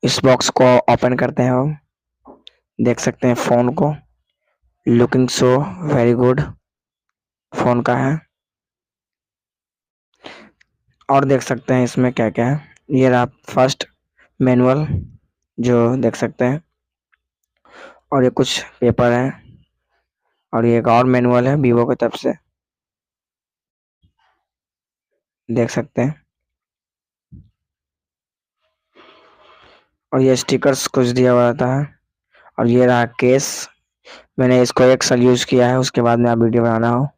इस बॉक्स को ओपन करते हैं हम। देख सकते हैं फ़ोन को। Looking so very good phone का है। और देख सकते हैं इसमें क्या क्या है। ये रहा फर्स्ट मैनुअल जो देख सकते हैं, और ये कुछ पेपर है, और ये एक और मैनुअल है वीवो की तरफ से, देख सकते हैं। और ये स्टिकर्स कुछ दिया हुआ रहता है। और ये रहा केस। मैंने इसको 1 साल यूज किया है, उसके बाद में आप वीडियो बनाना हो